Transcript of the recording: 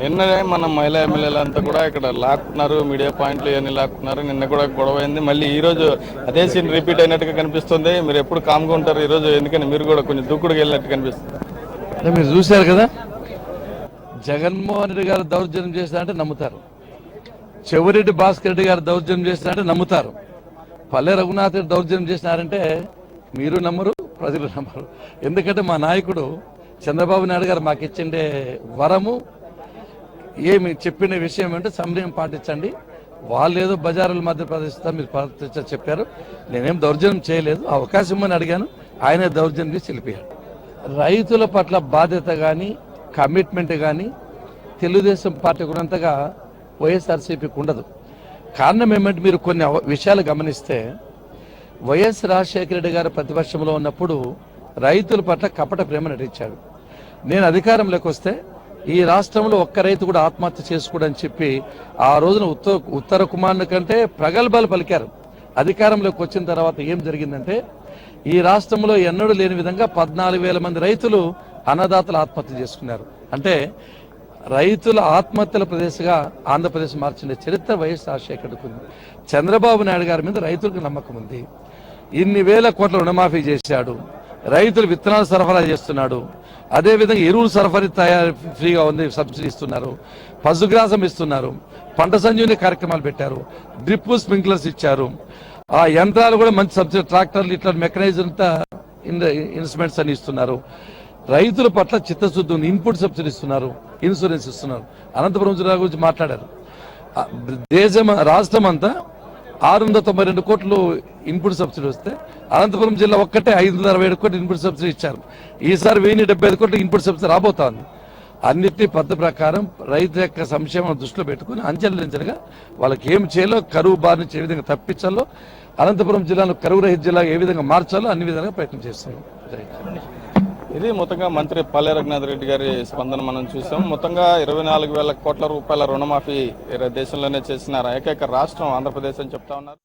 నిన్న మన మహిళా ఎమ్మెల్యేలంతా కూడా ఇక్కడ లాక్కున్నారు, మీడియా పాయింట్లు ఇవన్నీ లాక్కున్నారు. నిన్న కూడా గొడవ అయింది. మళ్ళీ ఈ రోజు అదే సీన్ రిపీట్ అయినట్టుగా కనిపిస్తుంది. మీరు ఎప్పుడు కామ్గా ఉంటారు, ఈ రోజు ఎందుకని మీరు కూడా కొంచెం దూకుడుగా వెళ్ళినట్టు కనిపిస్తుంది. మీరు చూశారు కదా, జగన్మోహన్ రెడ్డి గారు దౌర్జన్యం చేస్తారంటే నమ్ముతారు, చెవిరెడ్డి భాస్కర్ రెడ్డి గారు దౌర్జన్యం చేస్తారంటే నమ్ముతారు, పల్లె రఘునాథ్ రెడ్డి దౌర్జన్యం చేసినారంటే మీరు నమ్మరు, ప్రజలు నమ్మరు. ఎందుకంటే మా నాయకుడు చంద్రబాబు నాయుడు గారు మాకు ఇచ్చిండే వరము, ఏమి చెప్పిన విషయం అంటే సమన్వయం పాటించండి. వాళ్ళు ఏదో బజారుల మధ్య ప్రదర్శిస్తారు, మీరు ప్రవర్తించారు చెప్పారు. నేనేం దౌర్జన్యం చేయలేదు, అవకాశం అని అడిగాను, ఆయనే దౌర్జన్యం చేసి వెళ్ళిపోయాడు. రైతుల పట్ల బాధ్యత కానీ కమిట్మెంట్ కానీ తెలుగుదేశం పార్టీ ఉన్నంతగా వైఎస్ఆర్సీపీకి ఉండదు. కారణం ఏమంటే మీరు కొన్ని విషయాలు గమనిస్తే వైఎస్ రాజశేఖర రెడ్డి గారు ప్రతిపక్షంలో ఉన్నప్పుడు రైతుల పట్ల కపట ప్రేమ నటించాడు. నేను అధికారంలోకి వస్తే ఈ రాష్ట్రంలో ఒక్క రైతు కూడా ఆత్మహత్య చేసుకోడని చెప్పి ఆ రోజున ఉత్తర కుమారుని కంటే ప్రగల్భాలు పలికారు. అధికారంలోకి వచ్చిన తర్వాత ఏం జరిగిందంటే ఈ రాష్ట్రంలో ఎన్నడూ లేని విధంగా 14,000 మంది రైతులు అన్నదాతలు ఆత్మహత్య చేసుకున్నారు. అంటే రైతుల ఆత్మహత్యల ప్రదేశంగా ఆంధ్రప్రదేశ్ మార్చిన చరిత్ర వైఎస్ రాజశేఖర్కి ఉంది. చంద్రబాబు నాయుడు గారి మీద రైతులకు నమ్మకం ఉంది. ఇన్ని వేల కోట్ల రుణమాఫీ చేశాడు, రైతులు విత్తనాలు సరఫరా చేస్తున్నాడు, అదేవిధంగా ఎరువులు సరఫరా ఫ్రీగా ఉంది, సబ్సిడీ ఇస్తున్నారు, పశుగ్రాసం ఇస్తున్నారు, పంట సంజీవని కార్యక్రమాలు పెట్టారు, డ్రిప్ స్ప్రింక్లర్స్ ఇచ్చారు, ఆ యంత్రాలు కూడా మంచి సబ్సిడీ, ట్రాక్టర్లు ఇట్లా మెకనైజ్డ్ ఇన్స్ట్రుమెంట్స్ అని ఇస్తున్నారు. రైతుల పట్ల చిత్తశుద్ధి ఉంది, ఇన్పుట్ సబ్సిడీ ఇస్తున్నారు, ఇన్సూరెన్స్ ఇస్తున్నారు. అనంతపురం జిల్లా గురించి మాట్లాడారు. రాష్ట్రం అంతా 692 కోట్లు ఇన్పుట్ సబ్సిడీ వస్తే అనంతపురం జిల్లా ఒక్కటే 567 కోట్లు ఇన్పుట్ సబ్సిడీ ఇచ్చారు. ఈసారి 1075 కోట్లు ఇన్పుట్ సబ్సిడీ రాబోతోంది. అన్నిటి పద్ధతి ప్రకారం రైతు యొక్క సంక్షేమం దృష్టిలో పెట్టుకుని అంచెలంచెలుగా వాళ్ళకి ఏం చేయాలో, కరువు బారి నుంచి ఏ విధంగా తప్పించాలో, అనంతపురం జిల్లాను కరువు రహిత జిల్లా ఏ విధంగా మార్చాలో అన్ని విధాలుగా ప్రయత్నం చేస్తున్నాం. ఇది మొత్తంగా మంత్రి పల్లె రఘునాథ్ రెడ్డి గారి స్పందన మనం చూసాం. మొత్తంగా 24,000 కోట్ల రూపాయల రుణమాఫీ దేశంలోనే చేసిన ఏకైక రాష్ట్రం ఆంధ్రప్రదేశ్ అని చెప్తా ఉన్నారు.